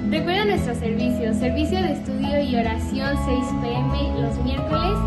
Recuerda nuestro servicio de estudio y oración 6 p.m. los miércoles,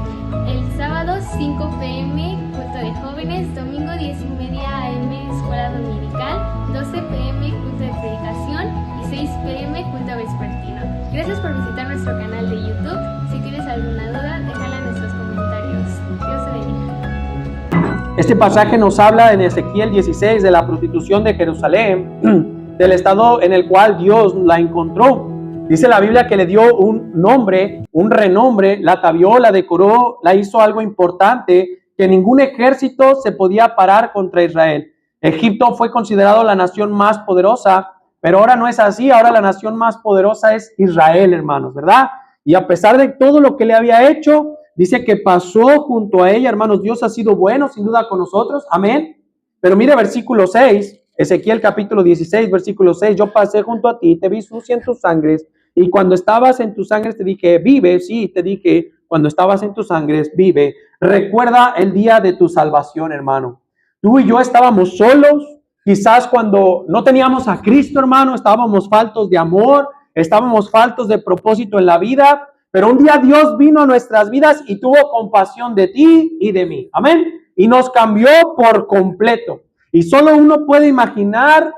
el sábado 5 p.m. culto de jóvenes, domingo 10:30 a.m. escuela dominical, 12 p.m. culto de predicación y 6 p.m. culto vespertino. Gracias por visitar nuestro canal de YouTube. Si tienes alguna duda, déjala en nuestros comentarios. Dios te bendiga. Este pasaje nos habla en Ezequiel 16 de la prostitución de Jerusalén, del estado en el cual Dios la encontró. Dice la Biblia que le dio un nombre, un renombre, la atavió, la decoró, la hizo algo importante, que ningún ejército se podía parar contra Israel. Egipto fue considerado la nación más poderosa, pero ahora no es así. Ahora la nación más poderosa es Israel, hermanos, ¿verdad? Y a pesar de todo lo que le había hecho, dice que pasó junto a ella, hermanos. Dios ha sido bueno, sin duda, con nosotros. Amén. Pero mire versículo 6, Ezequiel capítulo 16, versículo 6. Yo pasé junto a ti, te vi sucia en tus sangres, y cuando estabas en tus sangres te dije, vive. Sí, te dije, cuando estabas en tus sangres, vive. Recuerda el día de tu salvación, hermano. Tú y yo estábamos solos, quizás cuando no teníamos a Cristo, hermano, estábamos faltos de amor, estábamos faltos de propósito en la vida, pero un día Dios vino a nuestras vidas y tuvo compasión de ti y de mí. Amén. Y nos cambió por completo. Y solo uno puede imaginar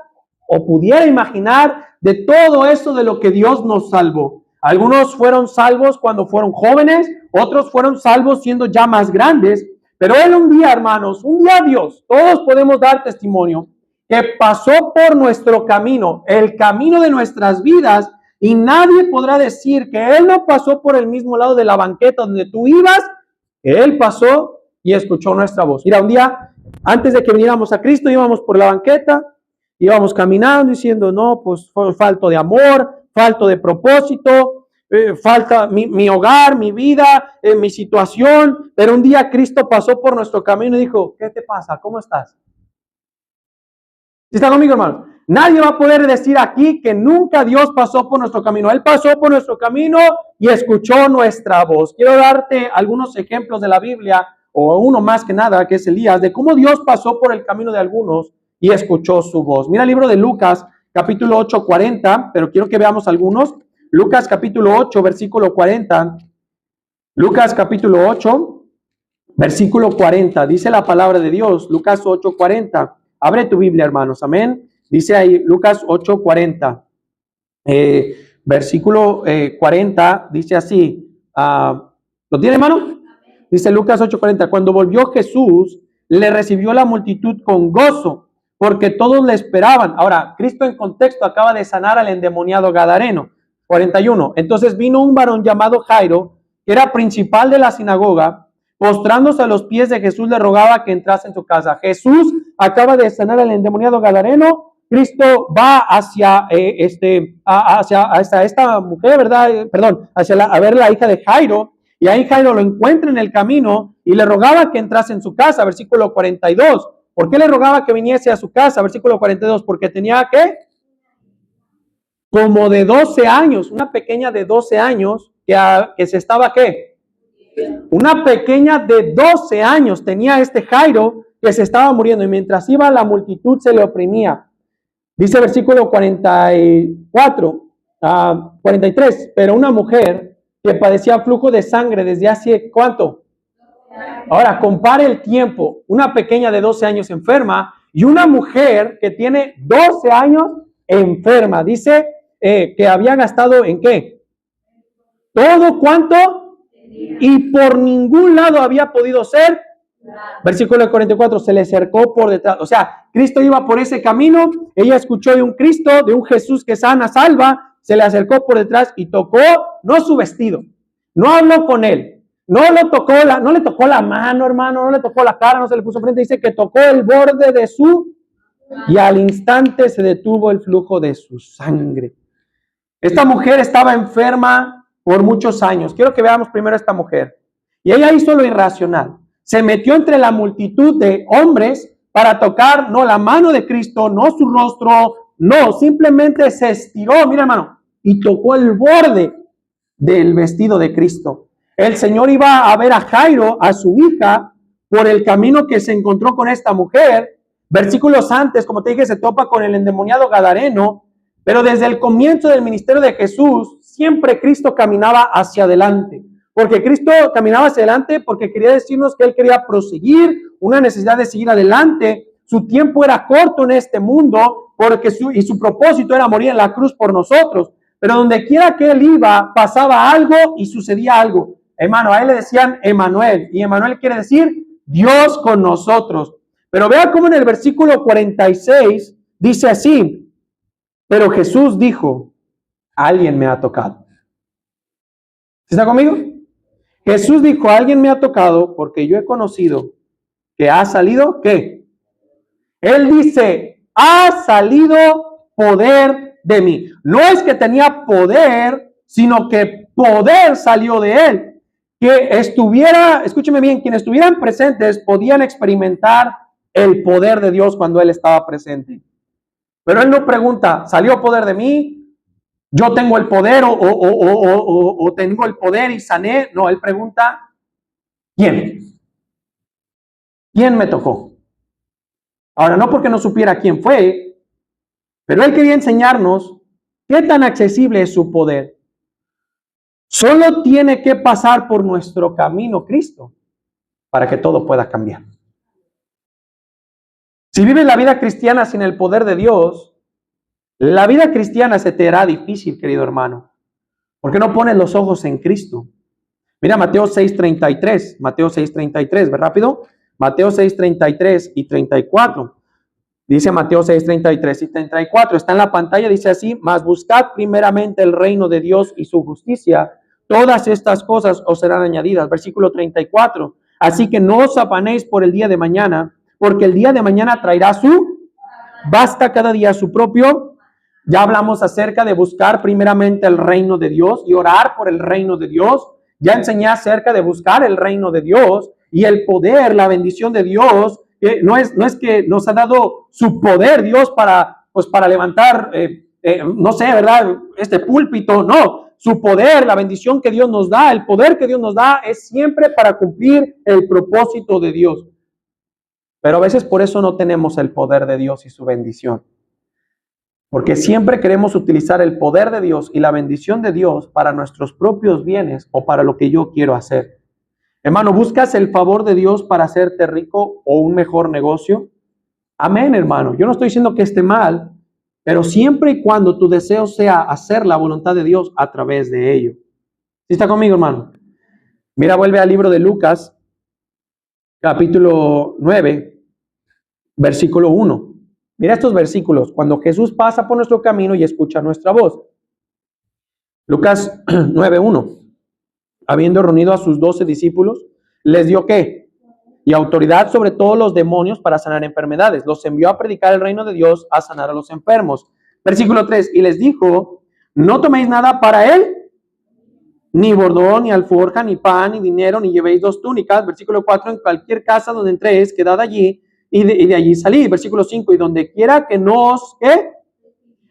o pudiera imaginar de todo eso de lo que Dios nos salvó. Algunos fueron salvos cuando fueron jóvenes, otros fueron salvos siendo ya más grandes, pero Él un día, hermanos, un día Dios, todos podemos dar testimonio, que pasó por nuestro camino, el camino de nuestras vidas, y nadie podrá decir que Él no pasó por el mismo lado de la banqueta donde tú ibas, que Él pasó y escuchó nuestra voz. Mira, un día, antes de que viniéramos a Cristo, íbamos por la banqueta, íbamos caminando diciendo, no, pues falto de amor, falto de propósito, falta mi hogar, mi vida, mi situación. Pero un día Cristo pasó por nuestro camino y dijo, ¿qué te pasa? ¿Cómo estás? ¿Sí está conmigo, hermano? Nadie va a poder decir aquí que nunca Dios pasó por nuestro camino. Él pasó por nuestro camino y escuchó nuestra voz. Quiero darte algunos ejemplos de la Biblia, o uno más que nada, que es Elías, de cómo Dios pasó por el camino de algunos y escuchó su voz. Mira el libro de Lucas, capítulo 8, 40, pero quiero que veamos algunos. Lucas, capítulo 8, versículo 40. Lucas, capítulo 8, versículo 40. Dice la palabra de Dios, Lucas 8, 40. Abre tu Biblia, hermanos, amén. Dice ahí, Lucas 8, 40. Versículo 40, dice así. ¿Lo tiene, hermano? Dice Lucas 8, 40. Cuando volvió Jesús, le recibió la multitud con gozo, porque todos le esperaban. Ahora, Cristo en contexto acaba de sanar al endemoniado gadareno. 41. Entonces vino un varón llamado Jairo, que era principal de la sinagoga, postrándose a los pies de Jesús, le rogaba que entrase en su casa. Jesús acaba de sanar al endemoniado gadareno. Cristo va hacia esta mujer, ¿verdad? Perdón, a ver la hija de Jairo. Y ahí Jairo lo encuentra en el camino y le rogaba que entrase en su casa. Versículo 42. ¿Por qué le rogaba que viniese a su casa? Versículo 42. Porque tenía, ¿qué? Como de 12 años, una pequeña de 12 años que se estaba, ¿qué? Una pequeña de 12 años tenía este Jairo que se estaba muriendo, y mientras iba la multitud se le oprimía. Dice versículo 44, 43, pero una mujer que padecía flujo de sangre desde hace, ¿cuánto? Ahora, compare el tiempo, una pequeña de 12 años enferma y una mujer que tiene 12 años enferma. Dice que había gastado ¿en qué? Todo cuánto, y por ningún lado había podido ser. Versículo 44, se le acercó por detrás. O sea, Cristo iba por ese camino, ella escuchó de un Cristo, de un Jesús que sana, salva, se le acercó por detrás y tocó, no su vestido, no habló con él, no le tocó la mano, hermano, no le tocó la cara, no se le puso frente, dice que tocó el borde de su, y al instante se detuvo el flujo de su sangre. Esta mujer estaba enferma por muchos años. Quiero que veamos primero a esta mujer. Y ella hizo lo irracional. Se metió entre la multitud de hombres para tocar no la mano de Cristo, no su rostro, no, simplemente se estiró, mira, hermano, y tocó el borde del vestido de Cristo. El Señor iba a ver a Jairo, a su hija, por el camino que se encontró con esta mujer. Versículos antes, como te dije, se topa con el endemoniado gadareno. Pero desde el comienzo del ministerio de Jesús, siempre Cristo caminaba hacia adelante. Porque Cristo caminaba hacia adelante porque quería decirnos que Él quería proseguir, una necesidad de seguir adelante. Su tiempo era corto en este mundo porque su propósito era morir en la cruz por nosotros. Pero donde quiera que Él iba, pasaba algo y sucedía algo. Hermano, a Él le decían Emanuel. Y Emanuel quiere decir Dios con nosotros. Pero vea cómo en el versículo 46 dice así: pero Jesús dijo, alguien me ha tocado. ¿Está conmigo? Jesús dijo, alguien me ha tocado porque yo he conocido que ha salido, ¿qué? Él dice, ha salido poder de mí. No es que tenía poder, sino que poder salió de Él. Que estuviera, escúcheme bien, quienes estuvieran presentes podían experimentar el poder de Dios cuando Él estaba presente. Pero Él no pregunta, ¿salió poder de mí? Yo tengo el poder o tengo el poder y sané. No, Él pregunta, ¿quién? ¿Quién me tocó? Ahora, no porque no supiera quién fue, pero Él quería enseñarnos qué tan accesible es su poder. Solo tiene que pasar por nuestro camino Cristo para que todo pueda cambiar. Si vives la vida cristiana sin el poder de Dios, la vida cristiana se te hará difícil, querido hermano, porque no pones los ojos en Cristo. Mira Mateo 6:33, Mateo 6:33, ve rápido, Mateo 6:33 y 34. Dice Mateo 6:33 y 34, está en la pantalla, dice así: mas buscad primeramente el reino de Dios y su justicia, todas estas cosas os serán añadidas. Versículo 34, así que no os afanéis por el día de mañana, porque el día de mañana traerá basta cada día su propio. Ya hablamos acerca de buscar primeramente el reino de Dios y orar por el reino de Dios. Ya enseñé acerca de buscar el reino de Dios y el poder, la bendición de Dios. No es que nos ha dado su poder Dios para levantar, no sé, ¿verdad? Este púlpito, no. Su poder, la bendición que Dios nos da, el poder que Dios nos da es siempre para cumplir el propósito de Dios. Pero a veces por eso no tenemos el poder de Dios y su bendición. Porque siempre queremos utilizar el poder de Dios y la bendición de Dios para nuestros propios bienes o para lo que yo quiero hacer. Hermano, ¿buscas el favor de Dios para hacerte rico o un mejor negocio? Amén, hermano. Yo no estoy diciendo que esté mal, pero siempre y cuando tu deseo sea hacer la voluntad de Dios a través de ello. ¿Sí está conmigo, hermano? Mira, vuelve al libro de Lucas, capítulo 9, versículo 1. Mira estos versículos, cuando Jesús pasa por nuestro camino y escucha nuestra voz. Lucas 9:1. Habiendo reunido a sus 12 discípulos, les dio ¿qué? Y autoridad sobre todos los demonios para sanar enfermedades. Los envió a predicar el reino de Dios, a sanar a los enfermos. Versículo 3. Y les dijo, no toméis nada para él, ni bordón, ni alforja, ni pan, ni dinero, ni llevéis 2 túnicas. Versículo 4. En cualquier casa donde entréis, quedad allí, y de allí salid. Versículo 5, y donde quiera que nos, ¿qué?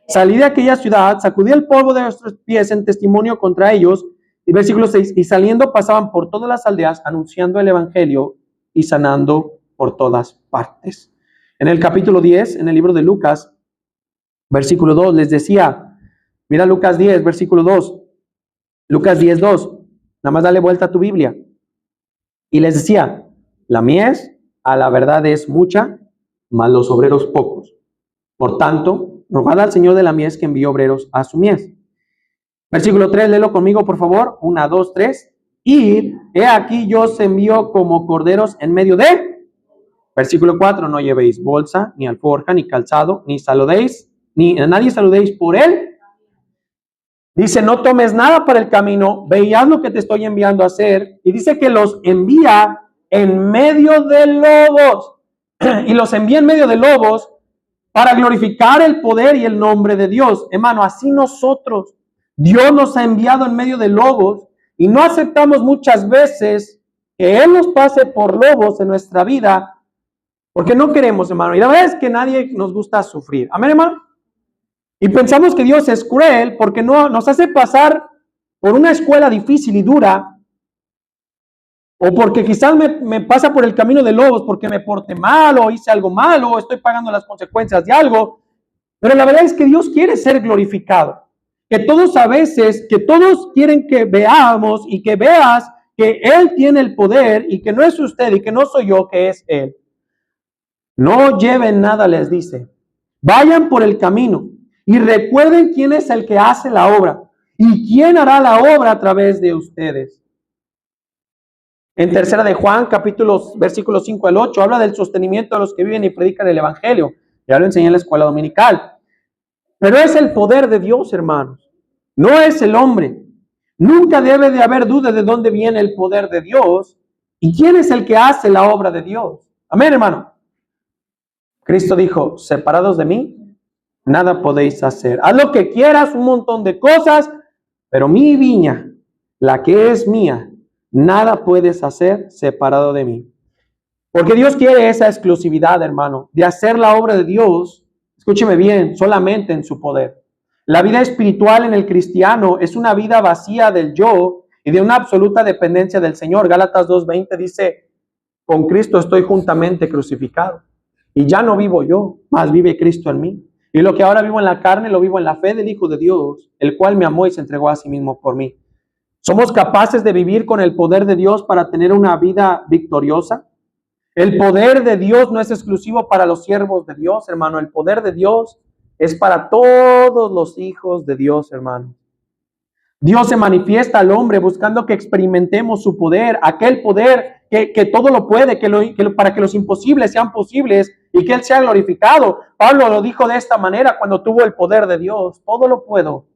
Salid de aquella ciudad, sacudid el polvo de vuestros pies en testimonio contra ellos. Y versículo 6, y saliendo pasaban por todas las aldeas, anunciando el evangelio y sanando por todas partes. En el capítulo 10, en el libro de Lucas, versículo 2, les decía, mira Lucas 10, versículo 2, Lucas 10:2, nada más dale vuelta a tu Biblia. Y les decía, la mies a la verdad es mucha, mas los obreros pocos. Por tanto, rogad al Señor de la mies que envíe obreros a su mies. Versículo 3, léelo conmigo, por favor. 1, 2, 3. Y he aquí yo os envío como corderos en medio de. Versículo 4, no llevéis bolsa, ni alforja, ni calzado, ni saludéis, ni a nadie saludéis por él. Dice, no tomes nada para el camino, ve y haz lo que te estoy enviando a hacer. Y dice que los envía en medio de lobos. Y los envía en medio de lobos para glorificar el poder y el nombre de Dios. Hermano, así nosotros, Dios nos ha enviado en medio de lobos y no aceptamos muchas veces que Él nos pase por lobos en nuestra vida porque no queremos, hermano. Y la verdad es que nadie nos gusta sufrir. Amén, hermano. Y pensamos que Dios es cruel porque no nos hace pasar por una escuela difícil y dura, o porque quizás me pasa por el camino de lobos porque me porté mal o hice algo malo o estoy pagando las consecuencias de algo. Pero la verdad es que Dios quiere ser glorificado. Que todos a veces, que todos quieren que veamos y que veas que Él tiene el poder y que no es usted y que no soy yo, que es Él. No lleven nada, les dice. Vayan por el camino y recuerden quién es el que hace la obra y quién hará la obra a través de ustedes. En tercera de Juan, versículos 5 al 8, habla del sostenimiento de los que viven y predican el evangelio. Ya lo enseñé en la escuela dominical. Pero es el poder de Dios, hermanos. No es el hombre. Nunca debe de haber duda de dónde viene el poder de Dios y quién es el que hace la obra de Dios. Amén, hermano. Cristo dijo, separados de mí, nada podéis hacer. Haz lo que quieras, un montón de cosas, pero mi viña, la que es mía, nada puedes hacer separado de mí. Porque Dios quiere esa exclusividad, hermano, de hacer la obra de Dios, escúcheme bien, solamente en su poder. La vida espiritual en el cristiano es una vida vacía del yo y de una absoluta dependencia del Señor. Gálatas 2:20 dice, con Cristo estoy juntamente crucificado. Y ya no vivo yo, mas vive Cristo en mí. Y lo que ahora vivo en la carne, lo vivo en la fe del Hijo de Dios, el cual me amó y se entregó a sí mismo por mí. ¿Somos capaces de vivir con el poder de Dios para tener una vida victoriosa? El poder de Dios no es exclusivo para los siervos de Dios, hermano. El poder de Dios es para todos los hijos de Dios, hermano. Dios se manifiesta al hombre buscando que experimentemos su poder, aquel poder que todo lo puede, para que los imposibles sean posibles y que Él sea glorificado. Pablo lo dijo de esta manera cuando tuvo el poder de Dios. Todo lo puedo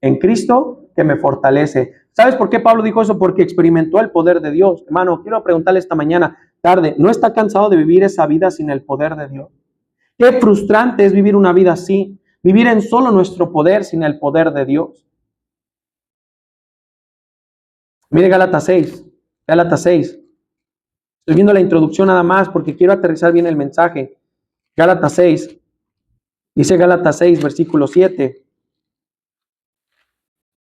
en Cristo que me fortalece. ¿Sabes por qué Pablo dijo eso? Porque experimentó el poder de Dios. Hermano, quiero preguntarle esta mañana, tarde, ¿no está cansado de vivir esa vida sin el poder de Dios? Qué frustrante es vivir una vida así, vivir en solo nuestro poder sin el poder de Dios. Mire Gálatas 6. Estoy viendo la introducción nada más porque quiero aterrizar bien el mensaje. Gálatas 6. Dice Gálatas 6, versículo 7.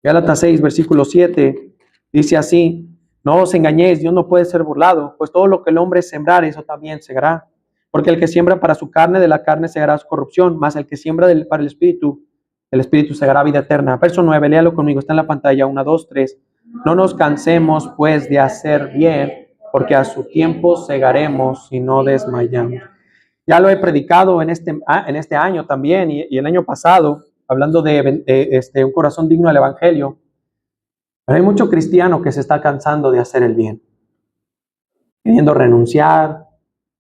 Gálatas 6, versículo 7. Dice así, no os engañéis, Dios no puede ser burlado, pues todo lo que el hombre sembrar, eso también segará. Porque el que siembra para su carne, de la carne segará su corrupción, mas el que siembra para el espíritu segará vida eterna. Verso 9, léalo conmigo, está en la pantalla, 1, 2, 3. No nos cansemos pues de hacer bien, porque a su tiempo segaremos y no desmayamos. Ya lo he predicado en este año también y el año pasado, hablando de un corazón digno del evangelio. Pero hay mucho cristiano que se está cansando de hacer el bien, queriendo renunciar,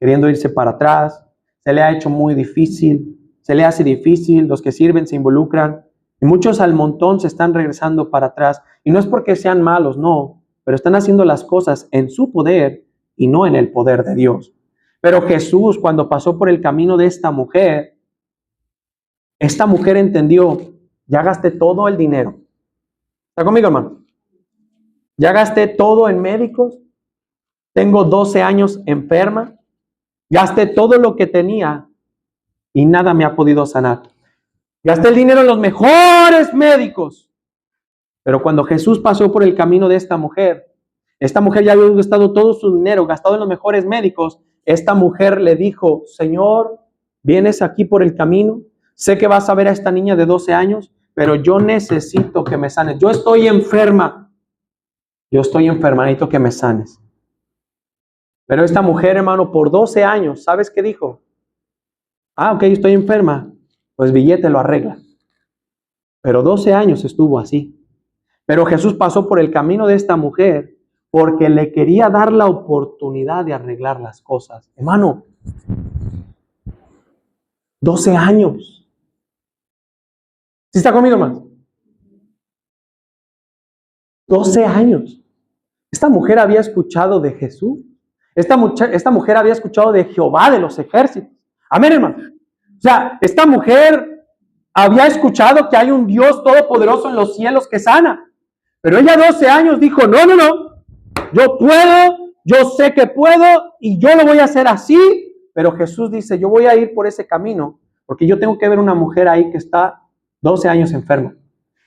queriendo irse para atrás. Se le ha hecho muy difícil, se le hace difícil, los que sirven se involucran y muchos al montón se están regresando para atrás. Y no es porque sean malos, no, pero están haciendo las cosas en su poder y no en el poder de Dios. Pero Jesús, cuando pasó por el camino de esta mujer entendió, ya gasté todo el dinero. ¿Está conmigo, hermano? Ya gasté todo en médicos, tengo 12 años enferma, gasté todo lo que tenía y nada me ha podido sanar. Gasté el dinero en los mejores médicos. Pero cuando Jesús pasó por el camino de esta mujer ya había gastado todo su dinero, gastado en los mejores médicos. Esta mujer le dijo, Señor, vienes aquí por el camino, sé que vas a ver a esta niña de 12 años, pero yo necesito que me sanes. Yo estoy enferma, necesito que me sanes. Pero esta mujer, hermano, por 12 años, ¿sabes qué dijo? Ok, estoy enferma, pues billete lo arregla. Pero 12 años estuvo así. Pero Jesús pasó por el camino de esta mujer porque le quería dar la oportunidad de arreglar las cosas. Hermano, 12 años. ¿Sí está conmigo, hermano? 12 años. Esta mujer había escuchado de Jesús. Esta mujer había escuchado de Jehová de los ejércitos. Amén, hermano. O sea, esta mujer había escuchado que hay un Dios todopoderoso en los cielos que sana. Pero ella 12 años dijo, no, yo puedo, yo sé que puedo y yo lo voy a hacer así. Pero Jesús dice, yo voy a ir por ese camino porque yo tengo que ver una mujer ahí que está 12 años enferma.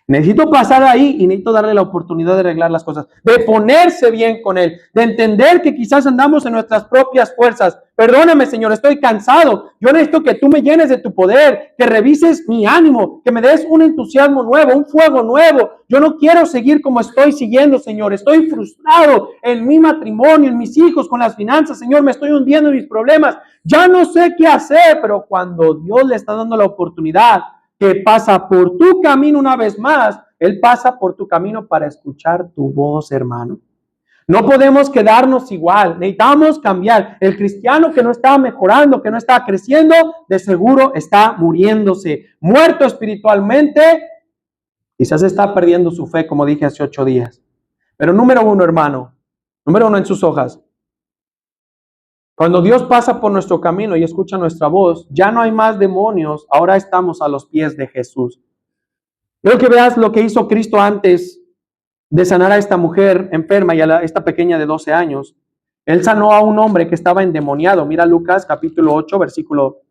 Necesito pasar ahí y necesito darle la oportunidad de arreglar las cosas, de ponerse bien con Él, de entender que quizás andamos en nuestras propias fuerzas. Perdóname, Señor, estoy cansado. Yo necesito que tú me llenes de tu poder, que revises mi ánimo, que me des un entusiasmo nuevo, un fuego nuevo. Yo no quiero seguir como estoy siguiendo, Señor. Estoy frustrado en mi matrimonio, en mis hijos, con las finanzas, Señor. Me estoy hundiendo en mis problemas. Ya no sé qué hacer, pero cuando Dios le está dando la oportunidad, que pasa por tu camino una vez más, Él pasa por tu camino para escuchar tu voz, hermano. No podemos quedarnos igual, necesitamos cambiar. El cristiano que no está mejorando, que no está creciendo, de seguro está muriéndose, muerto espiritualmente, quizás está perdiendo su fe, como dije hace 8 días. Pero número uno, hermano, número uno en sus hojas. Cuando Dios pasa por nuestro camino y escucha nuestra voz, ya no hay más demonios, ahora estamos a los pies de Jesús. Quiero que veas lo que hizo Cristo antes de sanar a esta mujer enferma y a esta pequeña de 12 años. Él sanó a un hombre que estaba endemoniado. Mira Lucas capítulo 8, versículo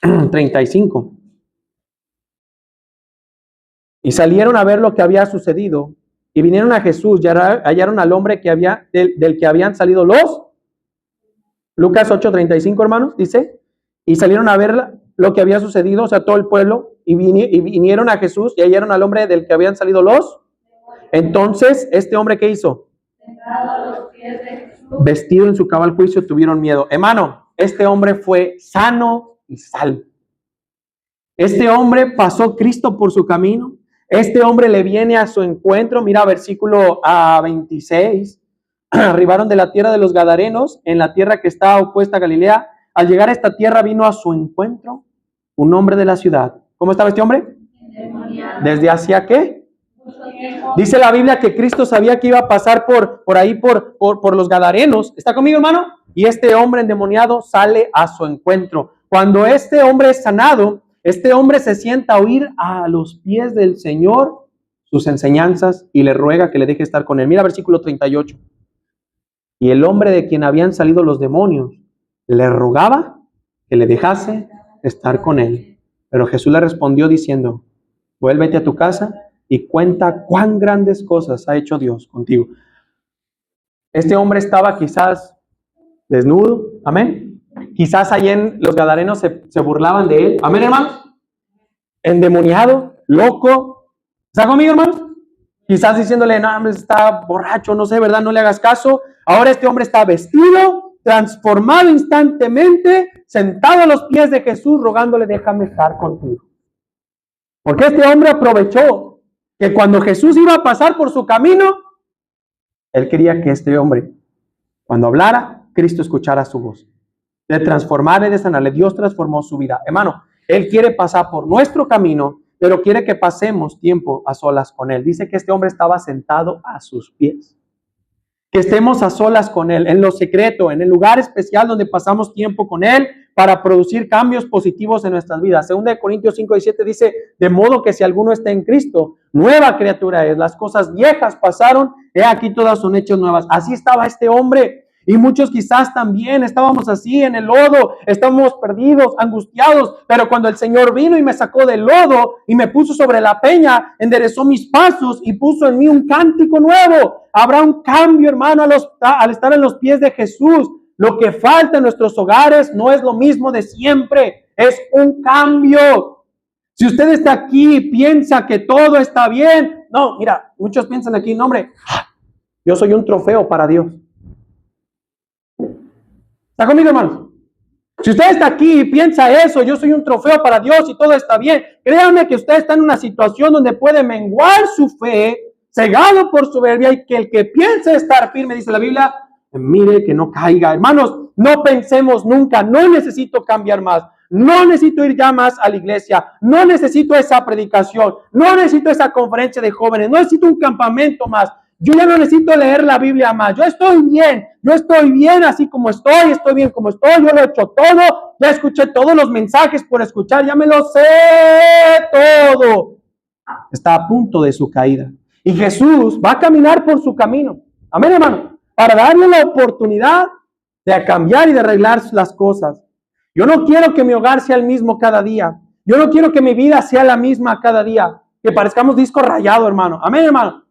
35. Y salieron a ver lo que había sucedido y vinieron a Jesús y hallaron al hombre que del que habían salido los... Lucas 8:35, hermanos, dice, y salieron a ver lo que había sucedido, o sea, todo el pueblo, y vinieron a Jesús y hallaron al hombre del que habían salido los. Entonces, ¿este hombre qué hizo? Vestido en su cabal juicio, tuvieron miedo. Hermano, este hombre fue sano y salvo. Este hombre pasó Cristo por su camino. Este hombre le viene a su encuentro. Mira, versículo 26. Arribaron de la tierra de los Gadarenos, en la tierra que está opuesta a Galilea. Al llegar a esta tierra vino a su encuentro un hombre de la ciudad. ¿Cómo estaba este hombre? ¿Desde hacia qué? Dice la Biblia que Cristo sabía que iba a pasar por ahí, por los Gadarenos. ¿Está conmigo, hermano? Y este hombre endemoniado sale a su encuentro. Cuando este hombre es sanado, este hombre se sienta a oír a los pies del Señor sus enseñanzas y le ruega que le deje estar con él. Mira versículo 38. Y el hombre de quien habían salido los demonios le rogaba que le dejase estar con él. Pero Jesús le respondió diciendo, vuélvete a tu casa y cuenta cuán grandes cosas ha hecho Dios contigo. Este hombre estaba quizás desnudo, amén. Quizás allí en los Gadarenos se burlaban de él, amén, hermanos. Endemoniado, loco. ¿Está conmigo, hermanos? Quizás diciéndole, no, hombre, está borracho, no sé, ¿verdad? No le hagas caso. Ahora este hombre está vestido, transformado instantáneamente, sentado a los pies de Jesús, rogándole, déjame estar contigo. Porque este hombre aprovechó que cuando Jesús iba a pasar por su camino, él quería que este hombre, cuando hablara, Cristo escuchara su voz. De transformar y de sanarle, Dios transformó su vida. Hermano, Él quiere pasar por nuestro camino, pero quiere que pasemos tiempo a solas con Él. Dice que este hombre estaba sentado a sus pies. Que estemos a solas con Él, en lo secreto, en el lugar especial donde pasamos tiempo con Él para producir cambios positivos en nuestras vidas. 2 Corintios 5:17 dice, de modo que si alguno está en Cristo, nueva criatura es. Las cosas viejas pasaron, he aquí todas son hechas nuevas. Así estaba este hombre. Y muchos quizás también estábamos así en el lodo, estábamos perdidos, angustiados, pero cuando el Señor vino y me sacó del lodo y me puso sobre la peña, enderezó mis pasos y puso en mí un cántico nuevo. Habrá un cambio, hermano, al estar en los pies de Jesús. Lo que falta en nuestros hogares no es lo mismo de siempre, es un cambio. Si usted está aquí y piensa que todo está bien, no, mira, muchos piensan aquí, no, hombre, yo soy un trofeo para Dios. ¿Está conmigo, hermanos? Si usted está aquí y piensa eso, yo soy un trofeo para Dios y todo está bien, créame que usted está en una situación donde puede menguar su fe, cegado por soberbia, y que el que piense estar firme, dice la Biblia, mire que no caiga. Hermanos, no pensemos nunca, no necesito cambiar más, no necesito ir ya más a la iglesia, no necesito esa predicación, no necesito esa conferencia de jóvenes, no necesito un campamento más. Yo ya no necesito leer la Biblia más. Yo estoy bien así como estoy bien como estoy. Yo lo he hecho todo, ya escuché todos los mensajes por escuchar, ya me lo sé todo. Está a punto de su caída. Y Jesús va a caminar por su camino. Amén, hermano. Para darle la oportunidad de cambiar y de arreglar las cosas. Yo no quiero que mi hogar sea el mismo cada día. Yo no quiero que mi vida sea la misma cada día. que parezcamos disco rayado, hermano. Amén, hermano.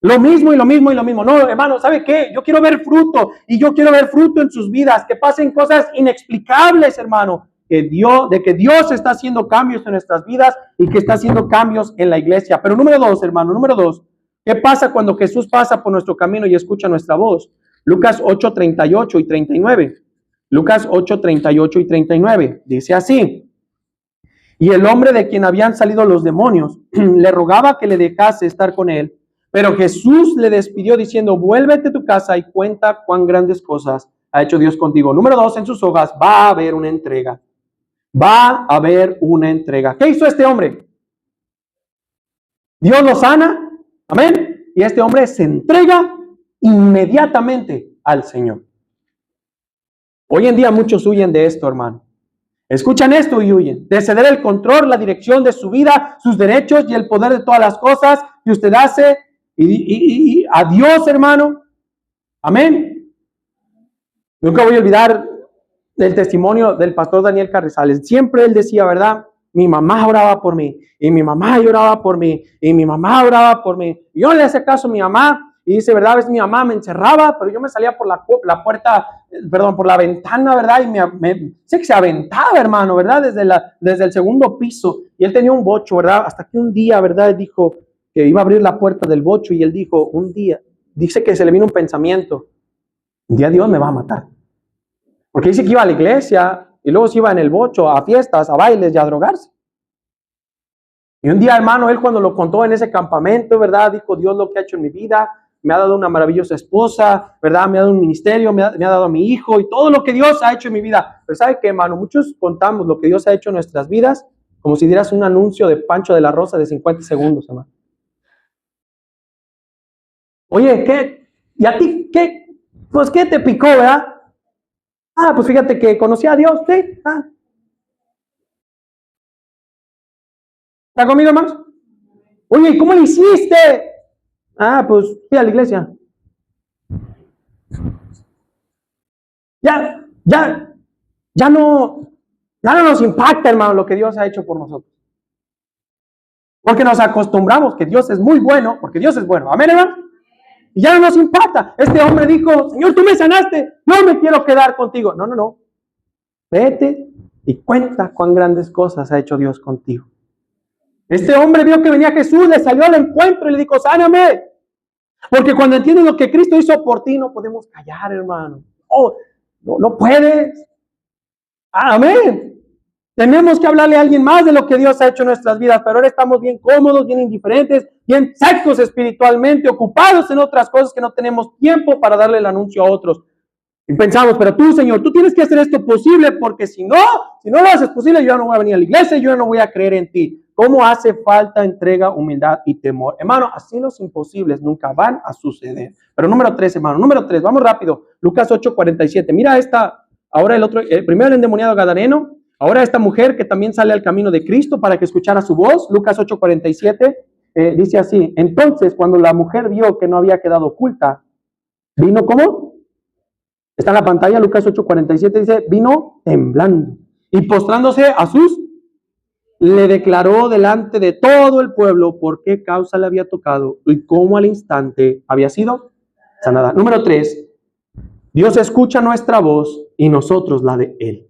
Lo mismo y lo mismo y lo mismo. No, hermano, ¿sabe qué? Yo quiero ver fruto y yo quiero ver fruto en sus vidas, que pasen cosas inexplicables, hermano, de que Dios está haciendo cambios en nuestras vidas y que está haciendo cambios en la iglesia. Pero número 2, hermano, número 2, ¿qué pasa cuando Jesús pasa por nuestro camino y escucha nuestra voz? Lucas 8, 38 y 39. Lucas 8, 38 y 39. Dice así: y el hombre de quien habían salido los demonios le rogaba que le dejase estar con él. Pero Jesús le despidió diciendo: vuélvete a tu casa y cuenta cuán grandes cosas ha hecho Dios contigo. Número 2, en sus hojas va a haber una entrega. Va a haber una entrega. ¿Qué hizo este hombre? Dios lo sana. Amén. Y este hombre se entrega inmediatamente al Señor. Hoy en día muchos huyen de esto, hermano. Escuchan esto y huyen. De ceder el control, la dirección de su vida, sus derechos y el poder de todas las cosas que usted hace. Y a Dios, hermano. Amén. Nunca voy a olvidar el testimonio del pastor Daniel Carrizales. Siempre él decía, ¿verdad? Mi mamá oraba por mí, y mi mamá lloraba por mí, y mi mamá oraba por mí. Y yo le hacía caso a mi mamá, y dice, ¿verdad? A veces mi mamá me encerraba, pero yo me salía por la puerta, por la ventana, ¿verdad? Y sé que se aventaba, hermano, ¿verdad? Desde el segundo piso. Y él tenía un bocho, ¿verdad? Hasta que un día, ¿verdad? Él dijo que iba a abrir la puerta del bocho, y él dijo, un día, dice que se le vino un pensamiento, un día Dios me va a matar. Porque dice que iba a la iglesia y luego se iba en el bocho a fiestas, a bailes y a drogarse. Y un día, hermano, él cuando lo contó en ese campamento, ¿verdad? Dijo, Dios lo que ha hecho en mi vida, me ha dado una maravillosa esposa, ¿verdad? Me ha dado un ministerio, me ha dado a mi hijo y todo lo que Dios ha hecho en mi vida. Pero ¿sabe qué, hermano? Muchos contamos lo que Dios ha hecho en nuestras vidas como si dieras un anuncio de Pancho de la Rosa de 50 segundos, hermano. Oye, ¿qué? ¿Y a ti qué? Pues, ¿qué te picó, verdad? Ah, pues fíjate que conocí a Dios, ¿sí? ¿Está conmigo, hermanos? Oye, ¿y cómo lo hiciste? Ah, pues fui a la iglesia. Ya no nos impacta, hermano, lo que Dios ha hecho por nosotros. Porque nos acostumbramos que Dios es muy bueno, porque Dios es bueno. Amén, hermano. Y ya no nos impacta. Este hombre dijo, Señor, tú me sanaste, no me quiero quedar contigo. No. Vete y cuenta cuán grandes cosas ha hecho Dios contigo. Este hombre vio que venía Jesús, le salió al encuentro y le dijo, sáname. Porque cuando entiendes lo que Cristo hizo por ti, no podemos callar, hermano. No puedes. Amén. Tenemos que hablarle a alguien más de lo que Dios ha hecho en nuestras vidas, pero ahora estamos bien cómodos, bien indiferentes, bien secos espiritualmente, ocupados en otras cosas que no tenemos tiempo para darle el anuncio a otros. Y pensamos, pero tú, Señor, tú tienes que hacer esto posible, porque si no lo haces posible, yo no voy a venir a la iglesia, yo no voy a creer en ti. ¿Cómo hace falta entrega, humildad y temor? Hermano, así los imposibles nunca van a suceder. Pero número 3, hermano, número 3, vamos rápido. Lucas 8:47. Mira ahora el primero el endemoniado gadareno, ahora esta mujer que también sale al camino de Cristo para que escuchara su voz. Lucas 8:47 dice así, entonces cuando la mujer vio que no había quedado oculta, vino ¿cómo? Está en la pantalla, Lucas 8:47 dice, vino temblando y postrándose a sus, le declaró delante de todo el pueblo por qué causa le había tocado y cómo al instante había sido sanada. Número 3, Dios escucha nuestra voz y nosotros la de Él.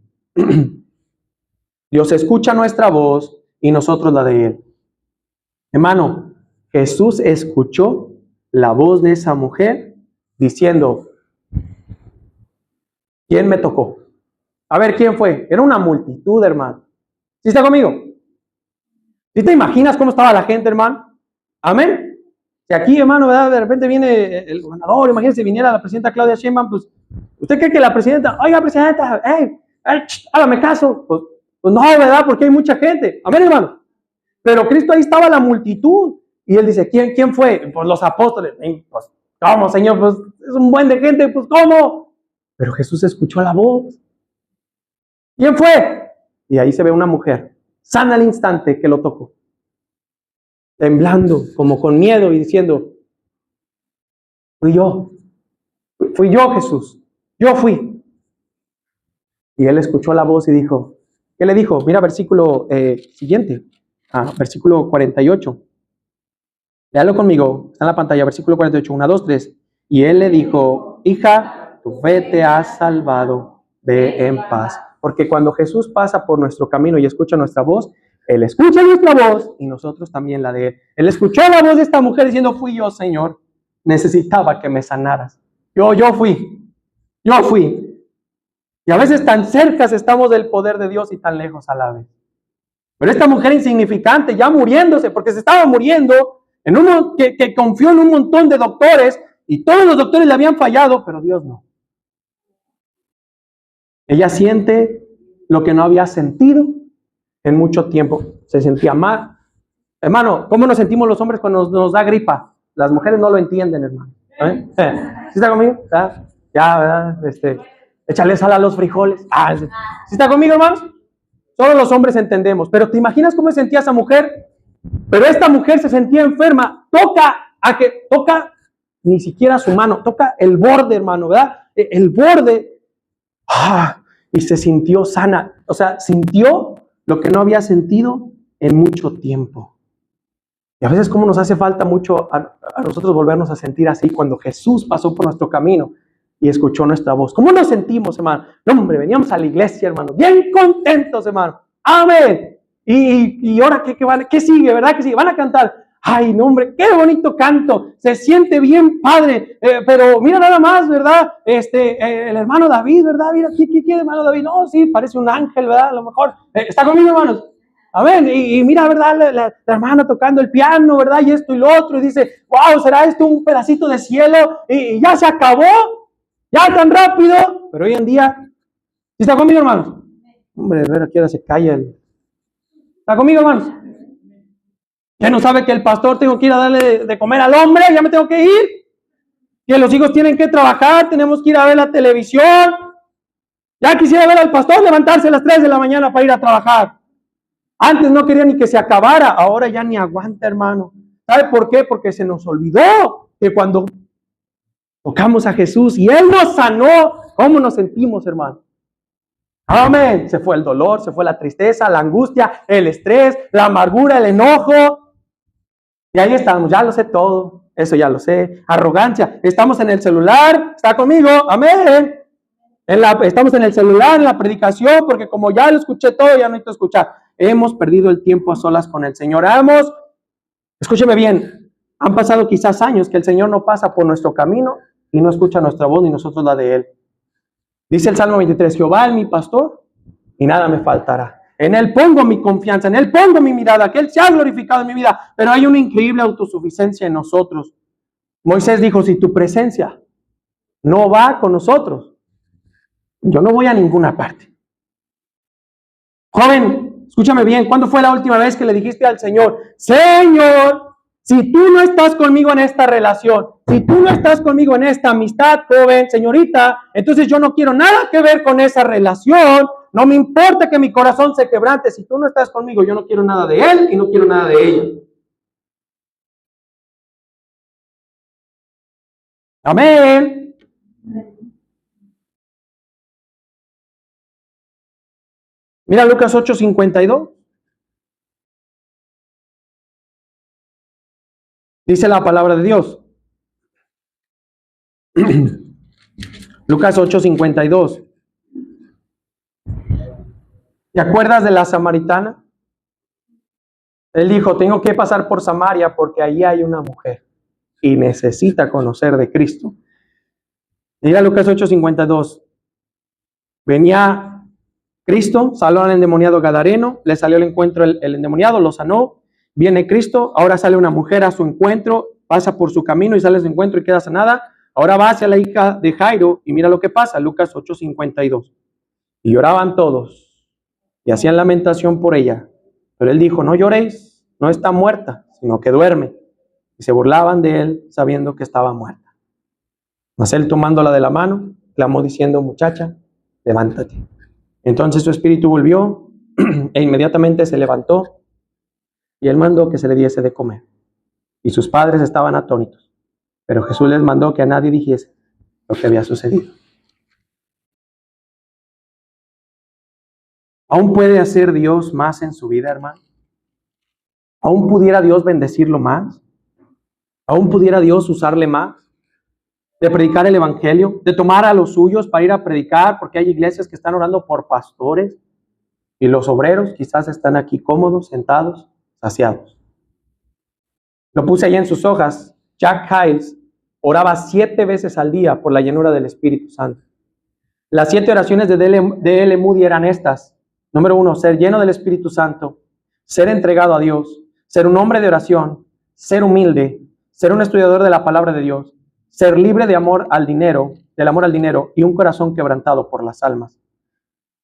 Dios escucha nuestra voz y nosotros la de Él. Hermano, Jesús escuchó la voz de esa mujer diciendo, ¿quién me tocó? A ver, ¿quién fue? Era una multitud, hermano. ¿Sí está conmigo? ¿Sí te imaginas cómo estaba la gente, hermano? Amén. Si aquí, hermano, ¿verdad? De repente viene el gobernador, imagínense, viniera la presidenta Claudia Sheinbaum, pues, ¿usted cree que la presidenta, oiga, presidenta, hágame caso? Pues no, ¿verdad? Porque hay mucha gente. Amén, hermano. Pero Cristo ahí estaba la multitud. Y él dice, ¿quién fue? Pues los apóstoles. Pues, ¿cómo, Señor? Pues es un buen de gente, pues, ¿cómo? Pero Jesús escuchó la voz. ¿Quién fue? Y ahí se ve una mujer, sana al instante que lo tocó, temblando, como con miedo y diciendo, fui yo Jesús, yo fui. Y él escuchó la voz y dijo, ¿qué le dijo? Mira versículo siguiente, versículo 48. Léalo conmigo, está en la pantalla, versículo 48, 1, 2, 3. Y él le dijo, hija, tu fe te ha salvado, ve en paz. Porque cuando Jesús pasa por nuestro camino y escucha nuestra voz, Él escucha nuestra voz y nosotros también la de Él. Él escuchó la voz de esta mujer diciendo, fui yo, Señor, necesitaba que me sanaras. Yo fui. Y a veces tan cerca estamos del poder de Dios y tan lejos a la vez. Pero esta mujer insignificante, ya muriéndose, porque se estaba muriendo, que confió en un montón de doctores, y todos los doctores le habían fallado, pero Dios no. Ella siente lo que no había sentido en mucho tiempo. Se sentía mal. Hermano, ¿cómo nos sentimos los hombres cuando nos da gripa? Las mujeres no lo entienden, hermano. ¿Sí está conmigo? Ya, ¿verdad? Échale sal a los frijoles. ¿Sí está conmigo, hermanos? Solo los hombres entendemos. Pero ¿te imaginas cómo se sentía esa mujer? Pero esta mujer se sentía enferma. Toca ni siquiera su mano, toca el borde, hermano, ¿verdad? El borde. Y se sintió sana. O sea, sintió lo que no había sentido en mucho tiempo. Y a veces como nos hace falta mucho a nosotros volvernos a sentir así cuando Jesús pasó por nuestro camino y escuchó nuestra voz. ¿Cómo nos sentimos, hermano? No, hombre, veníamos a la iglesia, hermano, bien contentos, hermano. Amén. Y ahora, ¿qué sigue, verdad? ¿Qué sigue? Van a cantar. Ay, no, hombre, qué bonito canto. Se siente bien padre. Pero mira nada más, ¿verdad? El hermano David, ¿verdad? Mira, ¿qué hermano David? No, sí, parece un ángel, ¿verdad? A lo mejor. ¿Está conmigo, hermanos? Amén. Y mira, ¿verdad? La hermana tocando el piano, ¿verdad? Y esto y lo otro. Y dice, wow, ¿será esto un pedacito de cielo? Y ya se acabó. Ya tan rápido. Pero hoy en día, ¿sí está conmigo, hermanos? Hombre, a ver, ¿a qué hora se calla? ¿Está conmigo, hermanos? Ya no sabe que el pastor tengo que ir a darle de comer al hombre, ya me tengo que ir. Que los hijos tienen que trabajar, tenemos que ir a ver la televisión. Ya quisiera ver al pastor levantarse a las 3 de la mañana para ir a trabajar. Antes no quería ni que se acabara, ahora ya ni aguanta, hermano. ¿Sabe por qué? Porque se nos olvidó que cuando tocamos a Jesús y Él nos sanó, ¿cómo nos sentimos, hermano? Amén. Se fue el dolor, se fue la tristeza, la angustia, el estrés, la amargura, el enojo. Y ahí estamos, ya lo sé todo, eso ya lo sé. Arrogancia, estamos en el celular, ¿está conmigo? Amén. Estamos en el celular, en la predicación, porque como ya lo escuché todo, ya no necesito escuchar. Hemos perdido el tiempo a solas con el Señor. Escúcheme bien, han pasado quizás años que el Señor no pasa por nuestro camino y no escucha nuestra voz ni nosotros la de Él. Dice el Salmo 23, Jehová es mi pastor y nada me faltará. En Él pongo mi confianza, en Él pongo mi mirada, que Él se ha glorificado en mi vida. Pero hay una increíble autosuficiencia en nosotros. Moisés dijo, si tu presencia no va con nosotros, yo no voy a ninguna parte. Joven, escúchame bien, ¿cuándo fue la última vez que le dijiste al Señor, Señor, si tú no estás conmigo en esta relación, si tú no estás conmigo en esta amistad, joven, señorita, entonces yo no quiero nada que ver con esa relación, no me importa que mi corazón se quebrante, si tú no estás conmigo, yo no quiero nada de él y no quiero nada de ella. Amén. Mira Lucas 8:52. Dice la palabra de Dios. Lucas 8:52. ¿Te acuerdas de la samaritana? Él dijo, tengo que pasar por Samaria porque allí hay una mujer y necesita conocer de Cristo. Mira Lucas 8:52. Venía Cristo, salió al endemoniado gadareno, le salió al encuentro el endemoniado, lo sanó. Viene Cristo, ahora sale una mujer a su encuentro, pasa por su camino y sale a su encuentro y queda sanada. Ahora va hacia la hija de Jairo y mira lo que pasa, Lucas 8:52. Y lloraban todos y hacían lamentación por ella. Pero él dijo, no lloréis, no está muerta, sino que duerme. Y se burlaban de él sabiendo que estaba muerta. Mas él tomándola de la mano, clamó diciendo, muchacha, levántate. Entonces su espíritu volvió e inmediatamente se levantó y él mandó que se le diese de comer. Y sus padres estaban atónitos. Pero Jesús les mandó que a nadie dijese lo que había sucedido. ¿Aún puede hacer Dios más en su vida, hermano? ¿Aún pudiera Dios bendecirlo más? ¿Aún pudiera Dios usarle más? De predicar el evangelio, de tomar a los suyos para ir a predicar, porque hay iglesias que están orando por pastores y los obreros quizás están aquí cómodos, sentados, saciados. Lo puse ahí en sus hojas. Jack Hyles oraba 7 veces al día por la llenura del Espíritu Santo. Las 7 oraciones de D.L. Moody eran estas. Número 1, ser lleno del Espíritu Santo, ser entregado a Dios, ser un hombre de oración, ser humilde, ser un estudiador de la palabra de Dios, ser libre de amor al dinero, del amor al dinero y un corazón quebrantado por las almas.